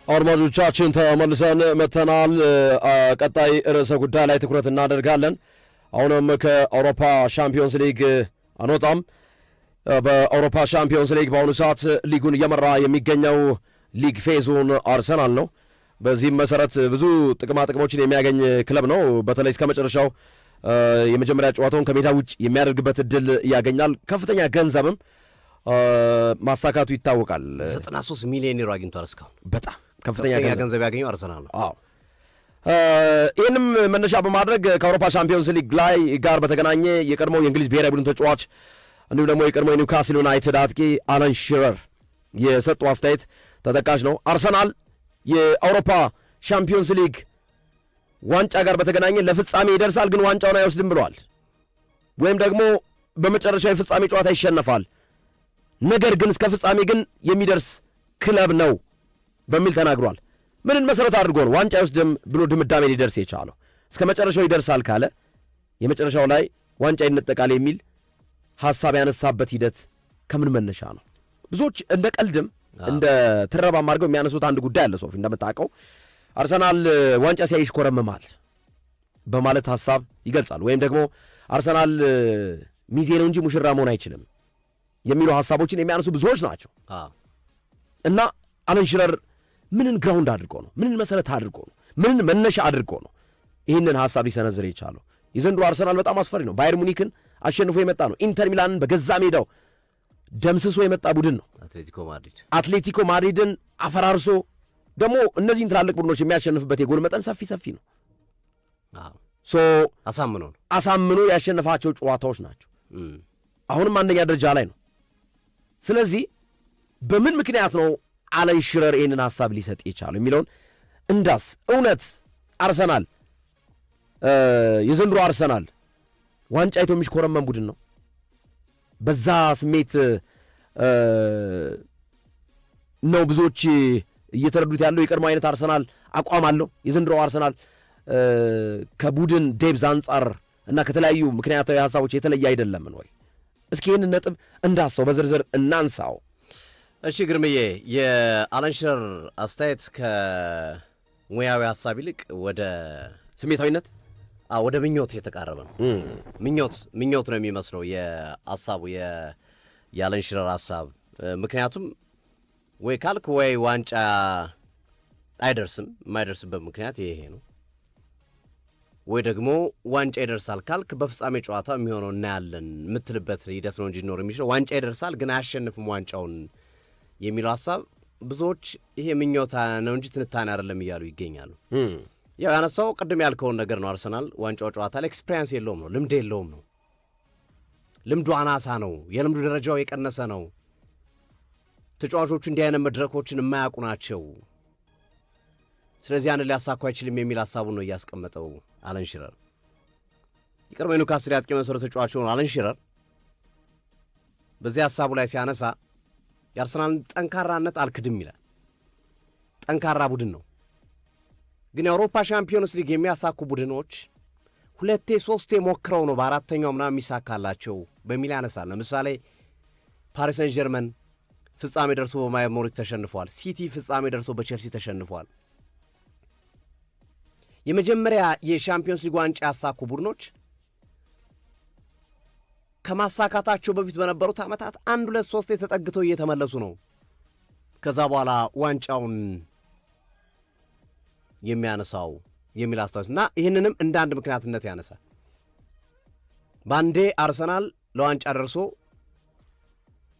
አድማጮቻችን ተመልሰን መተናል። ቀጣይ ርዕሰ ጉዳይ ላይ ትኩረት እናደርጋለን። አሁንም ከአውሮፓ ሻምፒዮንስ ሊግ አንወጣም። በአውሮፓ ሻምፒዮንስ ሊግ በአሁኑ ሰዓት ሊጉን እየመራ የሚገኘው ሊግ ፌዙን አርሰናል ነው። በዚህም መሰረት ብዙ ጥቅሞችን የሚያገኝ ክለብ ነው። በተለይ እስከ መጨረሻው የመጀመሪያ ጨዋታውን ከሜዳ ውጭ የሚያደርግበት እድል ያገኛል። ከፍተኛ ገንዘብም ማሳካቱ ይታወቃል። 93 ሚሊዮን ዩሮ አግኝቷል። እስካሁን በጣም ከፍተኛ ገንዘብ ያገኘው አርሰናል ነው። አዎ ይህንም መነሻ በማድረግ ከአውሮፓ ሻምፒዮንስ ሊግ ላይ ጋር በተገናኘ የቀድሞ የእንግሊዝ ብሔራዊ ቡድን ተጫዋች እንዲሁም ደግሞ የቀድሞ የኒውካስል ዩናይትድ አጥቂ አለን ሽረር የሰጡ አስተያየት ተጠቃሽ ነው። አርሰናል የአውሮፓ ሻምፒዮንስ ሊግ ዋንጫ ጋር በተገናኘ ለፍጻሜ ይደርሳል፣ ግን ዋንጫውን አይወስድም ብለዋል። ወይም ደግሞ በመጨረሻው የፍጻሜ ጨዋታ ይሸነፋል፣ ነገር ግን እስከ ፍጻሜ ግን የሚደርስ ክለብ ነው በሚል ተናግሯል። ምንን መሰረት አድርጎ ነው ዋንጫ አይወስድም ብሎ ድምዳሜ ሊደርስ የቻለው? እስከ መጨረሻው ይደርሳል ካለ የመጨረሻው ላይ ዋንጫ ይነጠቃል የሚል ሐሳብ ያነሳበት ሂደት ከምን መነሻ ነው? ብዙዎች እንደ ቀልድም እንደ ትረባም አድርገው የሚያነሱት አንድ ጉዳይ አለ። ሶፊ እንደምታውቀው አርሰናል ዋንጫ ሲያይሽ ኮረመማል በማለት ሐሳብ ይገልጻል። ወይም ደግሞ አርሰናል ሚዜ ነው እንጂ ሙሽራ መሆን አይችልም የሚሉ ሐሳቦችን የሚያነሱ ብዙዎች ናቸው። እና አለን ሽረር ምንን ግራውንድ አድርጎ ነው? ምንን መሰረት አድርጎ ነው? ምንን መነሻ አድርጎ ነው ይህንን ሐሳብ ሊሰነዝር የቻለው? የዘንድሮ አርሰናል በጣም አስፈሪ ነው። ባየር ሙኒክን አሸንፎ የመጣ ነው። ኢንተር ሚላንን በገዛ ሜዳው ደምስሶ የመጣ ቡድን ነው። አትሌቲኮ ማድሪድን አፈራርሶ ደግሞ እነዚህን ትላልቅ ቡድኖች የሚያሸንፍበት የጎል መጠን ሰፊ ነው። አሳምኖ ያሸነፋቸው ጨዋታዎች ናቸው። አሁንም አንደኛ ደረጃ ላይ ነው። ስለዚህ በምን ምክንያት ነው አለን ሽረር ይህንን ሐሳብ ሊሰጥ የቻለው የሚለውን እንዳስ እውነት አርሰናል የዘንድሮ አርሰናል ዋንጫ አይቶ የሚሽኮረመን ቡድን ነው? በዛ ስሜት ነው ብዙዎች እየተረዱት ያለው? የቀድሞ አይነት አርሰናል አቋም አለው የዘንድሮ አርሰናል ከቡድን ዴብዝ አንጻር እና ከተለያዩ ምክንያታዊ ሐሳቦች የተለየ አይደለምን ወይ? እስኪ ይህንን ነጥብ እንዳሰው በዝርዝር እናንሳው። እሺ ግርምዬ፣ የአለን ሽረር አስተያየት ከሙያዊ ሐሳብ ይልቅ ወደ ስሜታዊነት ወደ ምኞት የተቃረበ ነው። ምኞት ነው የሚመስለው የሐሳቡ የአለን ሽረር ሐሳብ። ምክንያቱም ወይ ካልክ ወይ ዋንጫ አይደርስም፣ የማይደርስበት ምክንያት ይሄ ነው። ወይ ደግሞ ዋንጫ ይደርሳል ካልክ በፍጻሜ ጨዋታ የሚሆነው እናያለን የምትልበት ሂደት ነው እንጂ ሊኖር የሚችለው ዋንጫ ይደርሳል ግን አያሸንፍም ዋንጫውን የሚለው ሐሳብ ብዙዎች ይሄ ምኞታ ነው እንጂ ትንታኔ አይደለም እያሉ ይገኛሉ። ያው ያነሳው ቅድም ያልከውን ነገር ነው። አርሰናል ዋንጫው ጨዋታ ላይ ኤክስፒሪየንስ የለውም ነው፣ ልምድ የለውም ነው። ልምዱ አናሳ ነው፣ የልምዱ ደረጃው የቀነሰ ነው። ተጫዋቾቹ እንዲህ አይነት መድረኮችን የማያውቁ ናቸው። ስለዚህ ያንን ሊያሳኩ አይችልም የሚል ሐሳቡን ነው እያስቀመጠው አለን ሽረር። የቀድሞ ኒውካስል አጥቂ መሰረት ተጫዋች ሆኖ አለን ሽረር በዚህ ሐሳቡ ላይ ሲያነሳ የአርሰናልን ጠንካራነት አልክድም ይላል። ጠንካራ ቡድን ነው፣ ግን የአውሮፓ ሻምፒዮንስ ሊግ የሚያሳኩ ቡድኖች 2-3 ሞክረው ነው በአራተኛው ምናምን የሚሳካላቸው በሚል ያነሳል። ለምሳሌ ፓሪስ ሰን ጀርመን ፍጻሜ ደርሶ በባየር ሙኒክ ተሸንፏል። ሲቲ ፍጻሜ ደርሶ በቼልሲ ተሸንፏል። የመጀመሪያ የሻምፒዮንስ ሊግ ዋንጫ ያሳኩ ቡድኖች ከማሳካታቸው በፊት በነበሩት ዓመታት 1-2-3 ተጠግተው እየተመለሱ ነው ከዛ በኋላ ዋንጫውን የሚያነሳው የሚል አስተዋጽኦ እና ይህንንም እንደ አንድ ምክንያትነት ያነሳል። ባንዴ አርሰናል ለዋንጫ ደርሶ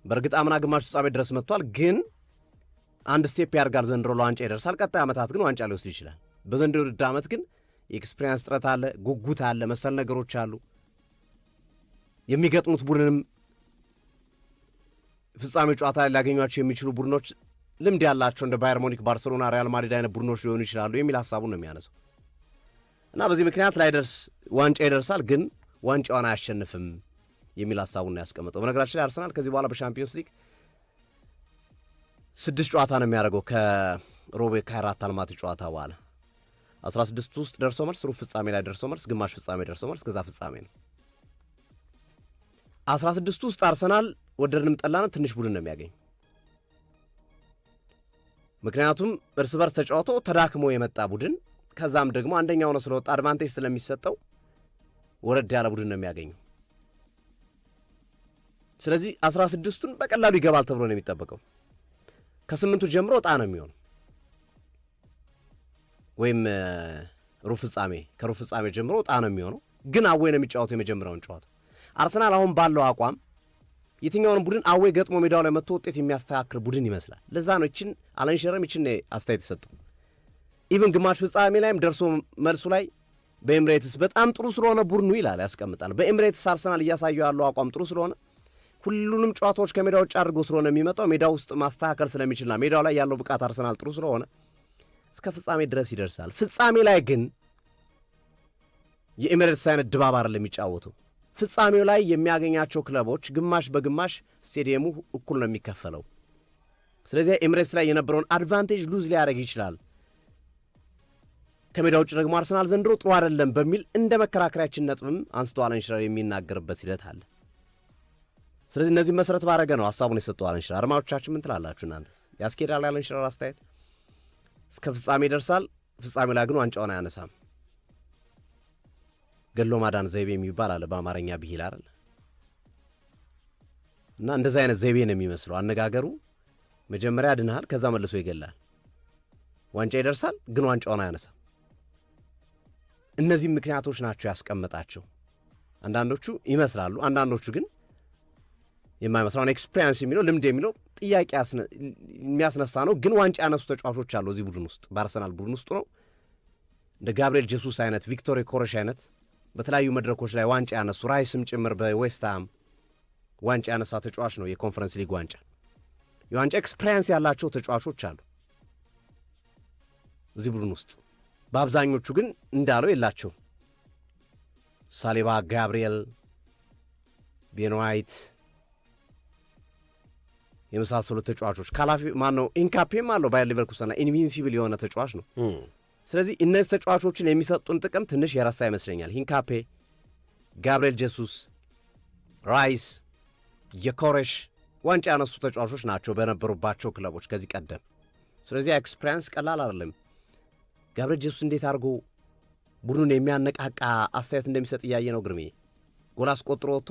በእርግጥ አምና ግማሽ ፍጻሜ ድረስ መጥቷል፣ ግን አንድ ስቴፕ ያርጋል ዘንድሮ ለዋንጫ ይደርሳል። ቀጣይ ዓመታት ግን ዋንጫ ሊወስድ ይችላል። በዘንድሮ ውድድር ዓመት ግን የኤክስፒሪየንስ ጥረት አለ፣ ጉጉት አለ፣ መሰል ነገሮች አሉ። የሚገጥሙት ቡድንም ፍጻሜ ጨዋታ ላይ ሊያገኟቸው የሚችሉ ቡድኖች ልምድ ያላቸው እንደ ባየር ሙኒክ፣ ባርሴሎና፣ ሪያል ማድሪድ አይነት ቡድኖች ሊሆኑ ይችላሉ የሚል ሐሳቡን ነው የሚያነሳው እና በዚህ ምክንያት ላይደርስ ዋንጫ ይደርሳል ግን ዋንጫውን አያሸንፍም የሚል ሐሳቡን ነው ያስቀመጠው። በነገራችን ላይ አርሰናል ከዚህ በኋላ በሻምፒዮንስ ሊግ 6 ጨዋታ ነው የሚያደርገው ከሮቤ ካይራት አልማቲ ጨዋታ በኋላ 16 ውስጥ ደርሶ መልስ፣ ሩብ ፍጻሜ ላይ ደርሶ መልስ፣ ግማሽ ፍጻሜ ደርሶ መልስ፣ ከዛ ፍጻሜ ነው። 16 ውስጥ አርሰናል ወደድንም ጠላንም ትንሽ ቡድን ነው የሚያገኝ። ምክንያቱም እርስ በርስ ተጫውቶ ተዳክሞ የመጣ ቡድን ከዛም ደግሞ አንደኛው ነው ስለወጣ አድቫንቴጅ ስለሚሰጠው ወረድ ያለ ቡድን ነው የሚያገኘው። ስለዚህ 16ቱን በቀላሉ ይገባል ተብሎ ነው የሚጠበቀው። ከ8ቱ ጀምሮ ዕጣ ነው የሚሆነው ወይም ሩብ ፍጻሜ፣ ከሩብ ፍጻሜ ጀምሮ ዕጣ ነው የሚሆነው። ግን አዌይ ነው የሚጫወተው የመጀመሪያውን ጨዋታ። አርሰናል አሁን ባለው አቋም የትኛውንም ቡድን አዌይ ገጥሞ ሜዳው ላይ መጥቶ ውጤት የሚያስተካክል ቡድን ይመስላል። ለዛ ነው ይችን አለን ሺረርም ይችን አስተያየት የሰጠው። ኢቭን ግማሽ ፍጻሜ ላይም ደርሶ መልሱ ላይ በኤምሬትስ በጣም ጥሩ ስለሆነ ቡድኑ ይላል ያስቀምጣል። በኤምሬትስ አርሰናል እያሳየው ያለው አቋም ጥሩ ስለሆነ ሁሉንም ጨዋታዎች ከሜዳ ውጭ አድርጎ ስለሆነ የሚመጣው ሜዳ ውስጥ ማስተካከል ስለሚችልና ሜዳው ላይ ያለው ብቃት አርሰናል ጥሩ ስለሆነ እስከ ፍጻሜ ድረስ ይደርሳል። ፍጻሜ ላይ ግን የኤምሬትስ አይነት ድባብ አይደለም የሚጫወተው። ፍጻሜው ላይ የሚያገኛቸው ክለቦች ግማሽ በግማሽ ስቴዲየሙ እኩል ነው የሚከፈለው። ስለዚህ ኤምሬትስ ላይ የነበረውን አድቫንቴጅ ሉዝ ሊያደርግ ይችላል። ከሜዳ ውጭ ደግሞ አርሰናል ዘንድሮ ጥሩ አይደለም በሚል እንደ መከራከሪያችን ነጥብም አንስቶ አለን ሺረር የሚናገርበት ሂደት አለ። ስለዚህ እነዚህ መሰረት ባረገ ነው ሀሳቡን የሰጠው አለን ሺረር። አድማጮቻችን ምን ትላላችሁ እናንተስ? ያስኬዳል አለን ሺረር አስተያየት? እስከ ፍጻሜ ይደርሳል፣ ፍጻሜ ላይ ግን ዋንጫውን አያነሳም። ገሎ ማዳን ዘይቤ የሚባል አለ በአማርኛ ብሂል አይደል? እና እንደዚህ አይነት ዘይቤ ነው የሚመስለው አነጋገሩ። መጀመሪያ ያድንሃል፣ ከዛ መልሶ ይገላል። ዋንጫ ይደርሳል፣ ግን ዋንጫውን አያነሳም። እነዚህ ምክንያቶች ናቸው ያስቀመጣቸው። አንዳንዶቹ ይመስላሉ፣ አንዳንዶቹ ግን የማይመስላውን ኤክስፔሪንስ የሚለው ልምድ የሚለው ጥያቄ የሚያስነሳ ነው። ግን ዋንጫ ያነሱ ተጫዋቾች አሉ እዚህ ቡድን ውስጥ፣ በአርሰናል ቡድን ውስጥ ነው። እንደ ጋብርኤል ጄሱስ አይነት፣ ቪክቶር ኮረሽ አይነት በተለያዩ መድረኮች ላይ ዋንጫ ያነሱ፣ ራይስም ጭምር በዌስትሃም ዋንጫ ያነሳ ተጫዋች ነው። የኮንፈረንስ ሊግ ዋንጫ የዋንጫ ኤክስፔሪንስ ያላቸው ተጫዋቾች አሉ እዚህ ቡድን ውስጥ። በአብዛኞቹ ግን እንዳለው የላቸው። ሳሊባ፣ ጋብርኤል፣ ቤን ዋይት የመሳሰሉት ተጫዋቾች ካላፊ ማነው ኢንካፔም አለው ባየር ሊቨርኩሰን ላይ ኢንቪንሲብል የሆነ ተጫዋች ነው። ስለዚህ እነዚህ ተጫዋቾችን የሚሰጡን ጥቅም ትንሽ የረሳ ይመስለኛል። ሂንካፔ፣ ጋብርኤል ጄሱስ፣ ራይስ፣ የኮሬሽ ዋንጫ ያነሱ ተጫዋቾች ናቸው በነበሩባቸው ክለቦች ከዚህ ቀደም። ስለዚህ ኤክስፔሪንስ ቀላል አይደለም። ጋብርኤል ጄሱስ እንዴት አድርጎ ቡድኑን የሚያነቃቃ አስተያየት እንደሚሰጥ እያየ ነው። ግርሜ ጎል አስቆጥሮ ወጥቶ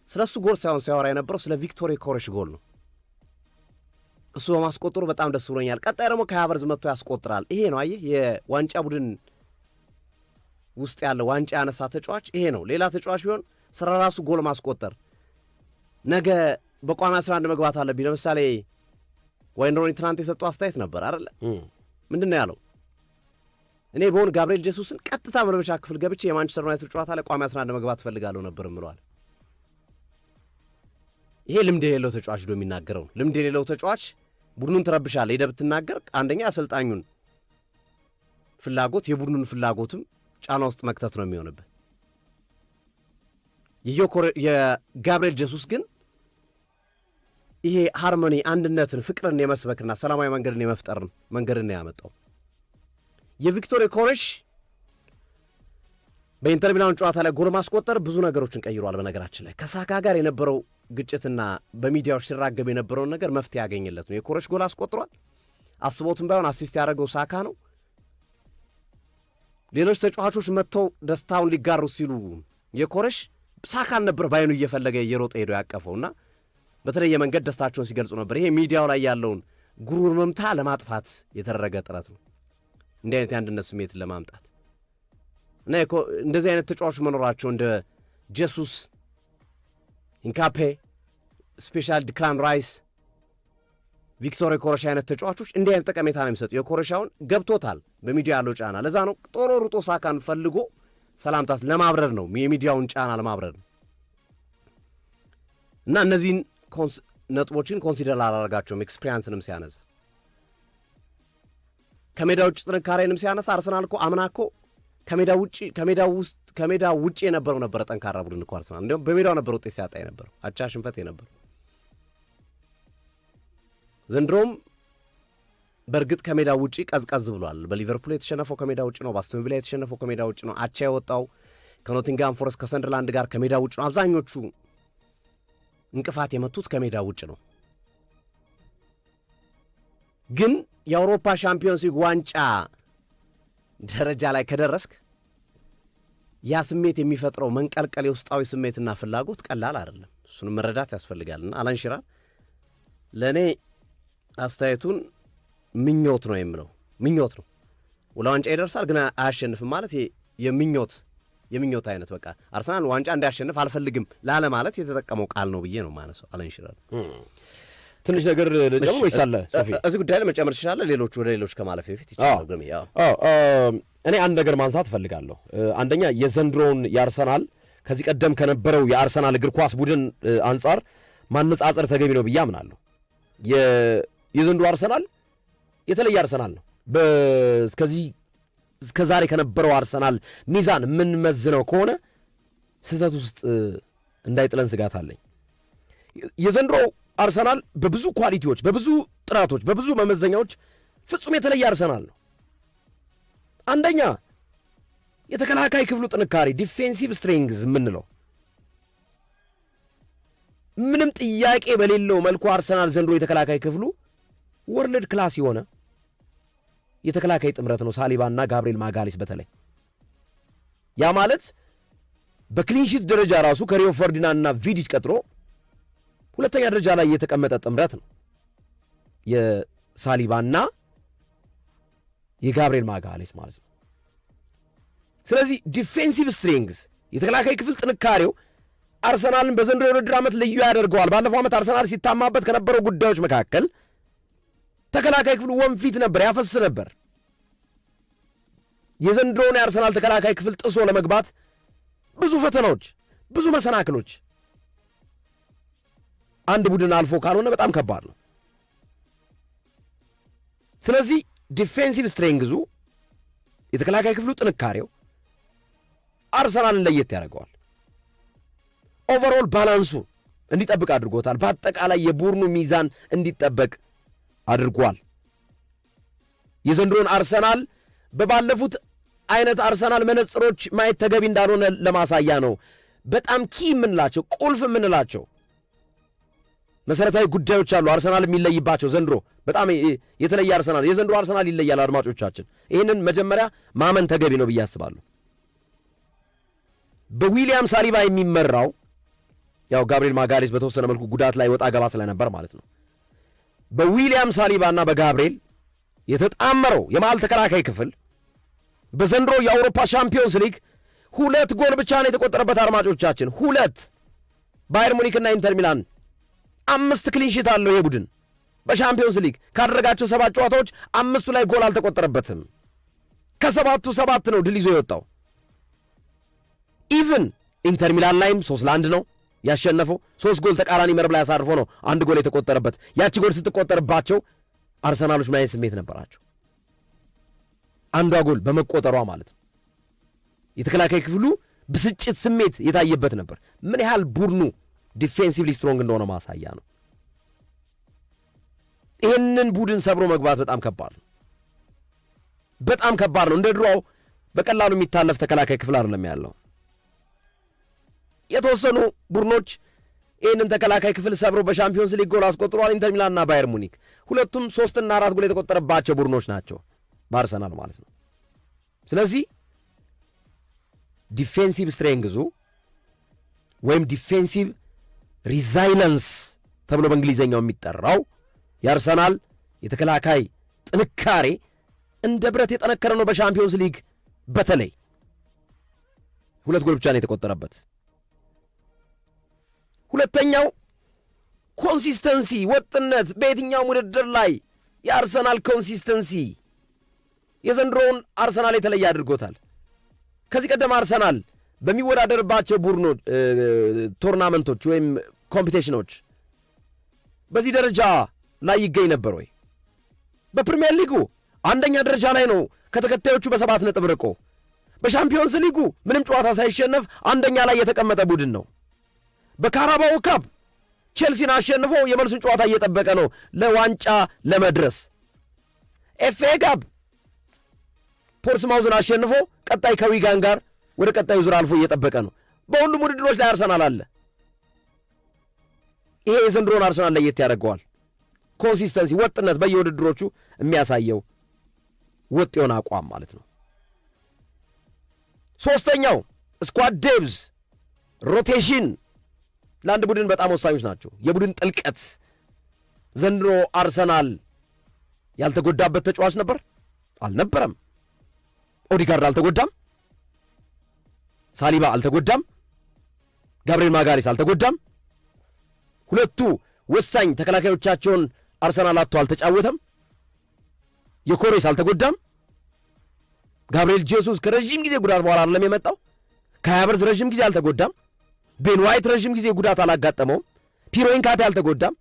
ስለ እሱ ጎል ሳይሆን ሲያወራ የነበረው ስለ ቪክቶር ኮሬሽ ጎል ነው። እሱ በማስቆጥሩ በጣም ደስ ብሎኛል። ቀጣይ ደግሞ ከሃቨርዝ መጥቶ ያስቆጥራል። ይሄ ነው አየህ፣ የዋንጫ ቡድን ውስጥ ያለ ዋንጫ ያነሳ ተጫዋች ይሄ ነው። ሌላ ተጫዋች ቢሆን ስለ ራሱ ጎል ማስቆጠር ነገ በቋሚ 11 መግባት አለብኝ። ለምሳሌ ዋይን ሮኒ ትናንት የሰጠው አስተያየት ነበር አይደለ? ምንድን ነው ያለው? እኔ በሆን ጋብርኤል ጄሱስን ቀጥታ መልበሻ ክፍል ገብቼ የማንቸስተር ዩናይትድ ጨዋታ ላይ ቋሚ 11 መግባት ፈልጋለሁ ነበር ምለዋል። ይሄ ልምድ የሌለው ተጫዋች ዶ የሚናገረው ነው። ልምድ የሌለው ተጫዋች ቡድኑን ትረብሻለህ ሄደህ ብትናገር አንደኛ አሰልጣኙን ፍላጎት የቡድኑን ፍላጎትም ጫና ውስጥ መክተት ነው የሚሆንበት። የጋብርኤል ጄሱስ ግን ይሄ ሃርሞኒ፣ አንድነትን፣ ፍቅርን የመስበክና ሰላማዊ መንገድን የመፍጠርን መንገድን ያመጣው። የቪክቶር ኮሬሽ በኢንተር ሚላን ጨዋታ ላይ ጎል ማስቆጠር ብዙ ነገሮችን ቀይሯል። በነገራችን ላይ ከሳካ ጋር የነበረው ግጭትና በሚዲያዎች ሲራገብ የነበረውን ነገር መፍትሄ ያገኘለት ነው። የኮሬሽ ጎል አስቆጥሯል። አስቦትም ባይሆን አሲስት ያደረገው ሳካ ነው። ሌሎች ተጫዋቾች መጥተው ደስታውን ሊጋሩ ሲሉ የኮሬሽ ሳካን ነበር ባይኑ እየፈለገ እየሮጠ ሄዶ ያቀፈውና በተለየ መንገድ ደስታቸውን ሲገልጹ ነበር። ይሄ ሚዲያው ላይ ያለውን ጉሩር መምታ ለማጥፋት የተደረገ ጥረት ነው፣ እንዲህ አይነት የአንድነት ስሜትን ለማምጣት እና እንደዚህ አይነት ተጫዋቾች መኖራቸው እንደ ጄሱስ፣ ኢንካፔ፣ ስፔሻል ዲክላን ራይስ፣ ቪክቶር ኮሬሽ አይነት ተጫዋቾች እንዲህ አይነት ጠቀሜታ ነው የሚሰጡ። የኮሬሻውን ገብቶታል በሚዲያ ያለው ጫና። ለዛ ነው ጦሮ ሩጦ ሳካን ፈልጎ ሰላምታስ ለማብረር ነው፣ የሚዲያውን ጫና ለማብረር ነው። እና እነዚህን ነጥቦችን ኮንሲደር አላደረጋቸውም። ኤክስፔሪንስንም ሲያነሳ ከሜዳ ውጭ ጥንካሬንም ሲያነሳ አርሰናል እኮ አምና እኮ ከሜዳ ውጭ የነበረው ነበረ ጠንካራ ቡድን እኮ አርሰናል። እንዲሁም በሜዳው ነበር ውጤት ሲያጣ የነበረው፣ አቻ ሽንፈት የነበረው። ዘንድሮም በእርግጥ ከሜዳ ውጭ ቀዝቀዝ ብሏል። በሊቨርፑል የተሸነፈው ከሜዳ ውጭ ነው። በአስቶን ቪላ የተሸነፈው ከሜዳ ውጭ ነው። አቻ የወጣው ከኖቲንጋም ፎረስት ከሰንደርላንድ ጋር ከሜዳ ውጭ ነው። አብዛኞቹ እንቅፋት የመቱት ከሜዳ ውጭ ነው። ግን የአውሮፓ ሻምፒዮንስ ሊግ ዋንጫ ደረጃ ላይ ከደረስክ ያ ስሜት የሚፈጥረው መንቀልቀል የውስጣዊ ስሜትና ፍላጎት ቀላል አይደለም። እሱን መረዳት ያስፈልጋልና አላን ሺረር ለእኔ አስተያየቱን ምኞት ነው የምለው። ምኞት ነው ወደ ዋንጫ ይደርሳል ግን አያሸንፍም ማለት የምኞት አይነት በቃ አርሰናል ዋንጫ እንዳያሸንፍ አልፈልግም ላለ ማለት የተጠቀመው ቃል ነው ብዬ ነው ማነሳው። አላን ሺረር ትንሽ ነገር ልጨምር ወይስ አለ ሶፊ? እዚህ ጉዳይ ላይ መጨመር ትችላለህ። ወደ ሌሎች ከማለፍ በፊት ይችላል ግን እኔ አንድ ነገር ማንሳት እፈልጋለሁ። አንደኛ የዘንድሮውን የአርሰናል ከዚህ ቀደም ከነበረው የአርሰናል እግር ኳስ ቡድን አንጻር ማነጻጸር ተገቢ ነው ብዬ አምናለሁ። የዘንድሮ አርሰናል የተለየ አርሰናል ነው። እስከ ዛሬ ከነበረው አርሰናል ሚዛን የምንመዝነው ከሆነ ስህተት ውስጥ እንዳይጥለን ስጋት አለኝ። የዘንድሮ አርሰናል በብዙ ኳሊቲዎች፣ በብዙ ጥራቶች፣ በብዙ መመዘኛዎች ፍጹም የተለየ አርሰናል ነው። አንደኛ የተከላካይ ክፍሉ ጥንካሬ ዲፌንሲቭ ስትሬንግዝ የምንለው ምንም ጥያቄ በሌለው መልኩ አርሰናል ዘንድሮ የተከላካይ ክፍሉ ወርልድ ክላስ የሆነ የተከላካይ ጥምረት ነው። ሳሊባና ጋብርኤል ማጋሌስ በተለይ ያ ማለት በክሊንሺት ደረጃ ራሱ ከሪዮ ፈርዲናንድና ቪዲች ቀጥሮ ሁለተኛ ደረጃ ላይ የተቀመጠ ጥምረት ነው የሳሊባና የጋብርኤል ማጋሌስ ማለት ነው። ስለዚህ ዲፌንሲቭ ስትሬንግዝ የተከላካይ ክፍል ጥንካሬው አርሰናልን በዘንድሮ የውድድር ዓመት ልዩ ያደርገዋል። ባለፈው ዓመት አርሰናል ሲታማበት ከነበረው ጉዳዮች መካከል ተከላካይ ክፍሉ ወንፊት ነበር፣ ያፈስ ነበር። የዘንድሮውን የአርሰናል ተከላካይ ክፍል ጥሶ ለመግባት ብዙ ፈተናዎች፣ ብዙ መሰናክሎች አንድ ቡድን አልፎ ካልሆነ በጣም ከባድ ነው። ስለዚህ ዲፌንሲቭ ስትሬንግዙ የተከላካይ ክፍሉ ጥንካሬው አርሰናልን ለየት ያደርገዋል። ኦቨርኦል ባላንሱ እንዲጠብቅ አድርጎታል። በአጠቃላይ የቡድኑ ሚዛን እንዲጠበቅ አድርጓል። የዘንድሮን አርሰናል በባለፉት አይነት አርሰናል መነጽሮች ማየት ተገቢ እንዳልሆነ ለማሳያ ነው። በጣም ኪ የምንላቸው ቁልፍ የምንላቸው መሰረታዊ ጉዳዮች አሉ አርሰናል የሚለይባቸው። ዘንድሮ በጣም የተለየ አርሰናል፣ የዘንድሮ አርሰናል ይለያል። አድማጮቻችን ይህንን መጀመሪያ ማመን ተገቢ ነው ብዬ አስባለሁ። በዊሊያም ሳሊባ የሚመራው ያው ጋብርኤል ማጋሌስ በተወሰነ መልኩ ጉዳት ላይ ወጣ ገባ ስለነበር ማለት ነው። በዊሊያም ሳሊባና በጋብርኤል የተጣመረው የመሃል ተከላካይ ክፍል በዘንድሮ የአውሮፓ ሻምፒዮንስ ሊግ 2 ጎል ብቻ ነው የተቆጠረበት። አድማጮቻችን 2 ባየር ሙኒክና ኢንተር ሚላን 5 ክሊንሺት አለው። ይሄ ቡድን በሻምፒዮንስ ሊግ ካደረጋቸው 7 ጨዋታዎች 5ቱ ላይ ጎል አልተቆጠረበትም። ከ7ቱ 7 ነው ድል ይዞ የወጣው። ኢቭን ኢንተር ሚላን ላይም 3-1 ነው ያሸነፈው። 3 ጎል ተቃራኒ መረብ ላይ አሳርፎ ነው 1 ጎል የተቆጠረበት። ያቺ ጎል ስትቆጠርባቸው አርሰናሎች ማየት ስሜት ነበራቸው። አንዷ ጎል በመቆጠሯ ማለት ነው። የተከላካይ ክፍሉ ብስጭት ስሜት የታየበት ነበር። ምን ያህል ቡድኑ ዲፌንሲቭሊ ስትሮንግ እንደሆነ ማሳያ ነው። ይህንን ቡድን ሰብሮ መግባት በጣም ከባድ ነው። በጣም ከባድ ነው። እንደ ድሮው በቀላሉ የሚታለፍ ተከላካይ ክፍል አይደለም ያለው። የተወሰኑ ቡድኖች ይህንን ተከላካይ ክፍል ሰብሮ በሻምፒዮንስ ሊግ ጎል አስቆጥሯል። ኢንተር ሚላንና ባየር ሙኒክ ሁለቱም 3 እና 4 ጎል የተቆጠረባቸው ቡድኖች ናቸው በአርሰናል ማለት ነው። ስለዚህ ዲፌንሲቭ ስትሬንግዙ ወይም ዲፌንሲቭ ሪዛይለንስ ተብሎ በእንግሊዝኛው የሚጠራው የአርሰናል የተከላካይ ጥንካሬ እንደ ብረት የጠነከረ ነው። በሻምፒዮንስ ሊግ በተለይ 2 ጎል ብቻ ነው የተቆጠረበት። ሁለተኛው ኮንሲስተንሲ፣ ወጥነት በየትኛውም ውድድር ላይ የአርሰናል ኮንሲስተንሲ የዘንድሮውን አርሰናል የተለየ አድርጎታል። ከዚህ ቀደም አርሰናል በሚወዳደርባቸው ቡድኖች ቶርናመንቶች ወይም ኮምፒቴሽኖች በዚህ ደረጃ ላይ ይገኝ ነበር ወይ? በፕሪሚየር ሊጉ አንደኛ ደረጃ ላይ ነው ከተከታዮቹ በ7 ነጥብ ርቆ። በሻምፒዮንስ ሊጉ ምንም ጨዋታ ሳይሸነፍ አንደኛ ላይ የተቀመጠ ቡድን ነው። በካራባኦ ካፕ ቼልሲን አሸንፎ የመልሱን ጨዋታ እየጠበቀ ነው ለዋንጫ ለመድረስ። ኤፍኤ ካፕ ፖርትስማውዝን አሸንፎ ቀጣይ ከዊጋን ጋር ወደ ቀጣዩ ዙር አልፎ እየጠበቀ ነው። በሁሉም ውድድሮች ላይ አርሰናል አለ። ይሄ የዘንድሮን አርሰናል ለየት ያደርገዋል። ኮንሲስተንሲ፣ ወጥነት በየውድድሮቹ የሚያሳየው ወጥ የሆነ አቋም ማለት ነው። ሶስተኛው ስኳድ ዴፕዝ ሮቴሽን ለአንድ ቡድን በጣም ወሳኞች ናቸው። የቡድን ጥልቀት ዘንድሮ አርሰናል ያልተጎዳበት ተጫዋች ነበር አልነበረም። ኦዲጋርድ አልተጎዳም፣ ሳሊባ አልተጎዳም፣ ጋብርኤል ማጋሌስ አልተጎዳም። ሁለቱ ወሳኝ ተከላካዮቻቸውን አርሰናል አጥቶ አልተጫወተም። የኮሬስ አልተጎዳም። ጋብርኤል ጄሱስ ከረዥም ጊዜ ጉዳት በኋላ አይደለም የመጣው። ከሃቨርትዝ ረዥም ጊዜ አልተጎዳም። ቤን ዋይት ረዥም ጊዜ ጉዳት አላጋጠመውም። ፒሮ ኢንካፔ አልተጎዳም።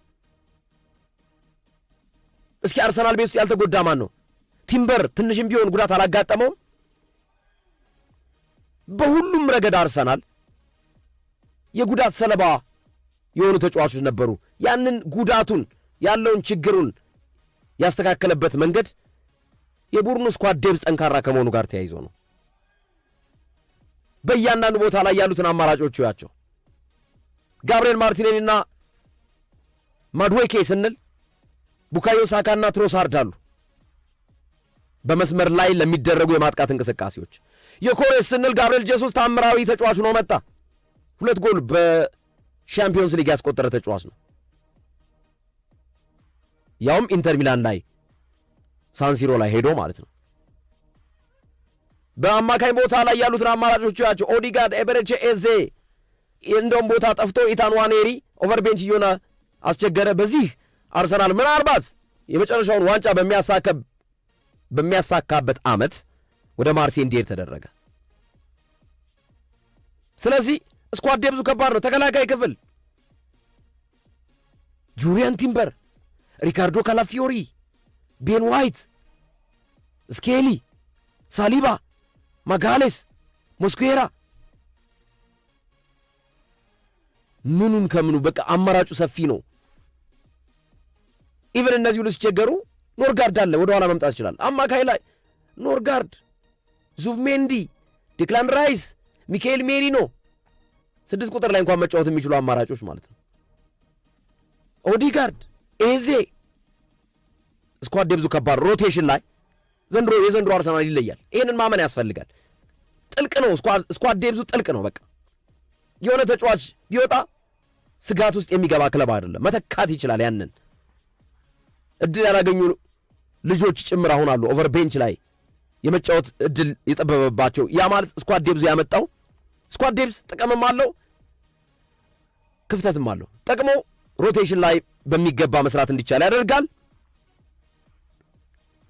እስኪ አርሰናል ቤት ውስጥ ያልተጎዳ ማን ነው? ቲምበር ትንሽም ቢሆን ጉዳት አላጋጠመውም። በሁሉም ረገድ አርሰናል የጉዳት ሰለባ የሆኑ ተጫዋቾች ነበሩ። ያንን ጉዳቱን ያለውን ችግሩን ያስተካከለበት መንገድ የቡድኑ ስኳድ ዴፕዝ ጠንካራ ከመሆኑ ጋር ተያይዞ ነው። በእያንዳንዱ ቦታ ላይ ያሉትን አማራጮቹ ያቸው ጋብርኤል ማርቲኔሊና ማድዌኬ ስንል ቡካዮ ሳካና ትሮሳርድ አሉ በመስመር ላይ ለሚደረጉ የማጥቃት እንቅስቃሴዎች። የኮሬስ ስንል ጋብርኤል ጄሱስ ታምራዊ ተጫዋች ነው መጣ። 2 ጎል በሻምፒዮንስ ሊግ ያስቆጠረ ተጫዋች ነው፣ ያውም ኢንተር ሚላን ላይ ሳንሲሮ ላይ ሄዶ ማለት ነው። በአማካኝ ቦታ ላይ ያሉትን አማራጮች ያቸው ኦዲጋርድ፣ ኤበረቼ ኤዜ እንደውም ቦታ ጠፍቶ ኢታን ዋኔሪ ኦቨርቤንች እየሆነ አስቸገረ። በዚህ አርሰናል ምናልባት የመጨረሻውን ዋንጫ በሚያሳካበት ዓመት ወደ ማርሴይ እንዲሄድ ተደረገ። ስለዚህ ስኳድ ዴፕዙ ከባድ ነው። ተከላካይ ክፍል ጁሪያን ቲምበር፣ ሪካርዶ ካላፊዮሪ፣ ቤን ዋይት፣ ስኬሊ፣ ሳሊባ፣ ማጋሌስ፣ ሞስኩዌራ ምኑን ከምኑ በቃ አማራጩ ሰፊ ነው። ኢቨን እነዚህ ሁሉ ሲቸገሩ ኖርጋርድ አለ፣ ወደ ኋላ መምጣት ይችላል። አማካይ ላይ ኖርጋርድ፣ ዙብሜንዲ፣ ዲክላን ራይስ፣ ሚካኤል ሜሪኖ 6 ቁጥር ላይ እንኳን መጫወት የሚችሉ አማራጮች ማለት ነው። ኦዲጋርድ፣ ኤዜ ስኳድ ዴፕዙ ከባድ። ሮቴሽን ላይ የዘንድሮ አርሰናል ይለያል። ይህንን ማመን ያስፈልጋል። ጥልቅ ነው ስኳድ ዴፕዙ ጥልቅ ነው። በቃ የሆነ ተጫዋች ቢወጣ ስጋት ውስጥ የሚገባ ክለብ አይደለም። መተካት ይችላል። ያንን እድል ያላገኙ ልጆች ጭምር አሁን አሉ ኦቨር ቤንች ላይ የመጫወት እድል የጠበበባቸው። ያ ማለት ስኳድ ዴፕዙ ያመጣው ስኳድ ዴፕዝ ጥቅምም አለው ክፍተትም አለው። ጠቅሞ ሮቴሽን ላይ በሚገባ መስራት እንዲቻል ያደርጋል።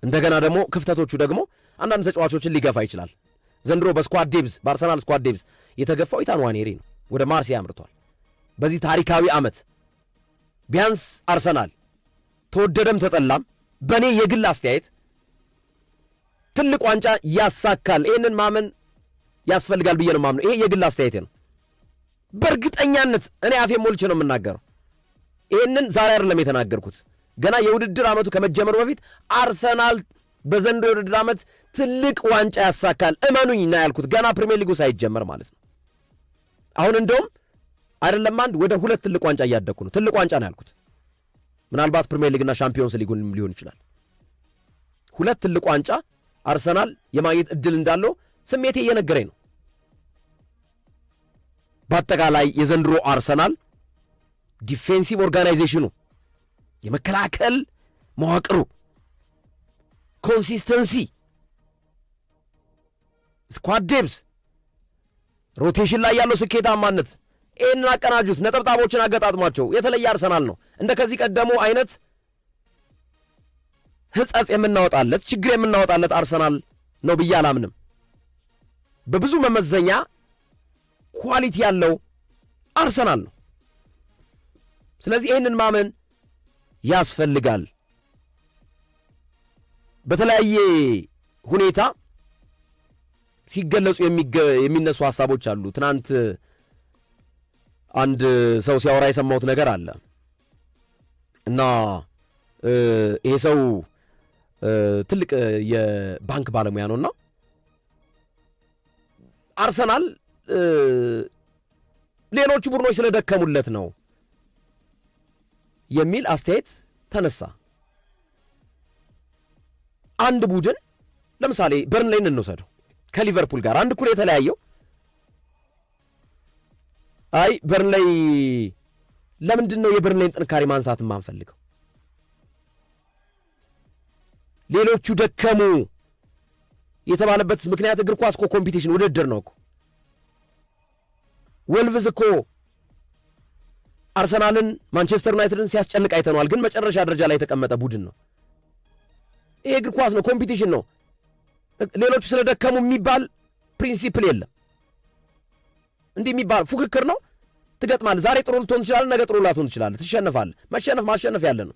እንደገና ደግሞ ክፍተቶቹ ደግሞ አንዳንድ ተጫዋቾችን ሊገፋ ይችላል። ዘንድሮ በስኳድ ዴፕዝ በአርሰናል ስኳድ ዴፕዝ የተገፋው ኢታን ዋኔሪ ነው። ወደ ማርሴይ አምርቷል። በዚህ ታሪካዊ ዓመት ቢያንስ አርሰናል ተወደደም ተጠላም በእኔ የግል አስተያየት ትልቅ ዋንጫ ያሳካል። ይህንን ማመን ያስፈልጋል ብዬ ነው ማምነው። ይሄ የግል አስተያየቴ ነው። በእርግጠኛነት እኔ አፌ ሞልቼ ነው የምናገረው። ይህንን ዛሬ አይደለም የተናገርኩት። ገና የውድድር ዓመቱ ከመጀመሩ በፊት አርሰናል በዘንድሮ የውድድር ዓመት ትልቅ ዋንጫ ያሳካል እመኑኝ እና ያልኩት ገና ፕሪሚየር ሊጉ ሳይጀመር ማለት ነው። አሁን እንደውም አይደለም አንድ ወደ 2 ትልቅ ዋንጫ እያደኩ ነው። ትልቅ ዋንጫ ነው ያልኩት። ምናልባት ፕሪሚየር ሊግና ሻምፒዮንስ ሊጉን ሊሆን ይችላል። 2 ትልቅ ዋንጫ አርሰናል የማግኘት እድል እንዳለው ስሜቴ እየነገረኝ ነው። በአጠቃላይ የዘንድሮ አርሰናል ዲፌንሲቭ ኦርጋናይዜሽኑ፣ የመከላከል መዋቅሩ፣ ኮንሲስተንሲ፣ ስኳድ ዴፕዝ፣ ሮቴሽን ላይ ያለው ስኬታማነት፣ ይህንን አቀናጁት፣ ነጠብጣቦችን አገጣጥሟቸው የተለየ አርሰናል ነው። እንደ ከዚህ ቀደሙ አይነት ሕጸጽ የምናወጣለት ችግር የምናወጣለት አርሰናል ነው ብዬ አላምንም። በብዙ መመዘኛ ኳሊቲ ያለው አርሰናል ነው። ስለዚህ ይህንን ማመን ያስፈልጋል። በተለያየ ሁኔታ ሲገለጹ የሚነሱ ሐሳቦች አሉ። ትናንት አንድ ሰው ሲያወራ የሰማሁት ነገር አለ እና ይሄ ሰው ትልቅ የባንክ ባለሙያ ነውና አርሰናል ሌሎቹ ቡድኖች ስለደከሙለት ነው የሚል አስተያየት ተነሳ። አንድ ቡድን ለምሳሌ በርንሌይን እንውሰደው ከሊቨርፑል ጋር አንድ እኩል የተለያየው አይ በርንሌይ ለምንድን ነው የበርንሌይን ጥንካሬ ማንሳት የማንፈልገው? ሌሎቹ ደከሙ የተባለበት ምክንያት እግር ኳስ እኮ ኮምፒቲሽን ውድድር ነው እኮ። ወልቭዝ እኮ አርሰናልን ማንቸስተር ዩናይትድን ሲያስጨንቅ አይተነዋል፣ ግን መጨረሻ ደረጃ ላይ የተቀመጠ ቡድን ነው። ይሄ እግር ኳስ ነው፣ ኮምፒቲሽን ነው። ሌሎቹ ስለደከሙ የሚባል ፕሪንሲፕል የለም። እንዲህ የሚባል ፉክክር ነው። ትገጥማለህ። ዛሬ ጥሩ ልትሆን ትችላለህ፣ ነገ ጥሩ ላትሆን ትችላለህ። ትሸነፋለህ። መሸነፍ ማሸነፍ ያለ ነው።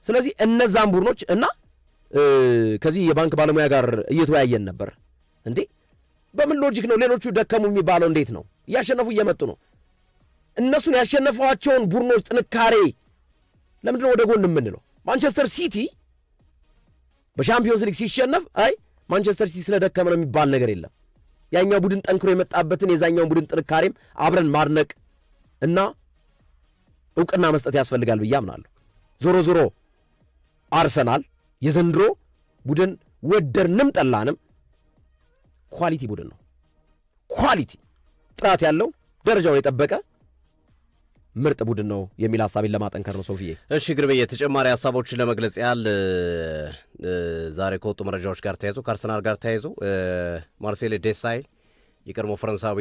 ስለዚህ እነዛን ቡድኖች እና ከዚህ የባንክ ባለሙያ ጋር እየተወያየን ነበር። እንዴ በምን ሎጂክ ነው ሌሎቹ ደከሙ የሚባለው? እንዴት ነው እያሸነፉ እየመጡ ነው? እነሱን ያሸነፏቸውን ቡድኖች ጥንካሬ ለምንድነው ወደ ጎን የምንለው? ማንቸስተር ሲቲ በሻምፒዮንስ ሊግ ሲሸነፍ አይ ማንቸስተር ሲቲ ስለደከመ ነው የሚባል ነገር የለም። ያኛው ቡድን ጠንክሮ የመጣበትን የዛኛውን ቡድን ጥንካሬም አብረን ማድነቅ እና እውቅና መስጠት ያስፈልጋል ብዬ አምናለሁ። ዞሮ ዞሮ አርሰናል የዘንድሮ ቡድን ወደድንም ጠላንም ኳሊቲ ቡድን ነው። ኳሊቲ ጥራት ያለው ደረጃውን የጠበቀ ምርጥ ቡድን ነው የሚል ሐሳቤን ለማጠንከር ነው። ሶፊዬ እሺ ግርብዬ ተጨማሪ ሐሳቦችን ለመግለጽ ያህል ዛሬ ከወጡ መረጃዎች ጋር ተያይዞ ከአርሰናል ጋር ተያይዞ ማርሴል ዴሳይ የቀድሞ ፈረንሳዊ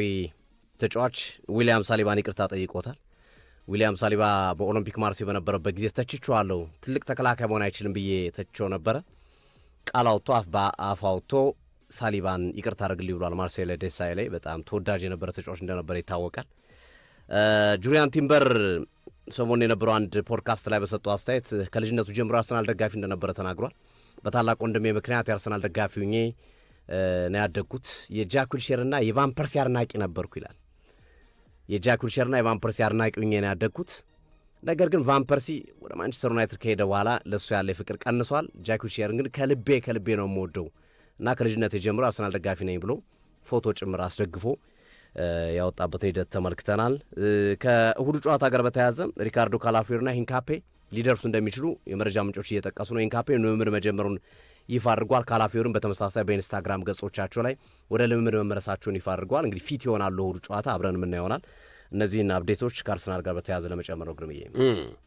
ተጫዋች ዊሊያም ሳሊባን ይቅርታ ጠይቆታል። ዊሊያም ሳሊባ በኦሎምፒክ ማርሴይ በነበረበት ጊዜ ተችቼዋለሁ፣ ትልቅ ተከላካይ መሆን አይችልም ብዬ ተችቼው ነበረ። ቃል አውጥቶ አፍ አውጥቶ ሳሊባን ይቅርታ አድርግልኝ ብሏል። ማርሴል ዴሳይ ላይ በጣም ተወዳጅ የነበረ ተጫዋች እንደነበረ ይታወቃል። ጁሪያን ቲምበር ሰሞኑን የነበረው አንድ ፖድካስት ላይ በሰጠው አስተያየት ከልጅነቱ ጀምሮ አርሰናል ደጋፊ እንደነበረ ተናግሯል። በታላቅ ወንድሜ ምክንያት የአርሰናል ደጋፊ ሆኜ ነው ያደግኩት። የጃክ ዊልሼርና የቫን ፐርሲ አድናቂ ነበርኩ ይላል። የጃክ ዊልሼርና የቫን ፐርሲ አድናቂ ሆኜ ነው ያደግኩት። ነገር ግን ቫን ፐርሲ ወደ ማንቸስተር ዩናይትድ ከሄደ በኋላ ለእሱ ያለ ፍቅር ቀንሷል። ጃክ ዊልሼርን ግን ከልቤ ነው የምወደው እና ከልጅነት ጀምሮ አርሰናል ደጋፊ ነኝ ብሎ ፎቶ ጭምር አስደግፎ ያወጣበትን ሂደት ተመልክተናል። ከእሁዱ ጨዋታ ጋር በተያያዘ ሪካርዶ ካላፊዮሪና ሂንካፔ ሊደርሱ እንደሚችሉ የመረጃ ምንጮች እየጠቀሱ ነው። ሂንካፔ ልምምድ መጀመሩን ይፋ አድርጓል። ካላፊዮሪን በተመሳሳይ በኢንስታግራም ገጾቻቸው ላይ ወደ ልምምድ መመለሳቸውን ይፋ አድርጓል። እንግዲህ ፊት ይሆናሉ እሁዱ ጨዋታ አብረን የምናየው ይሆናል። እነዚህን አፕዴቶች ከአርሰናል ጋር በተያያዘ ለመጨመር ነው ግርምዬ።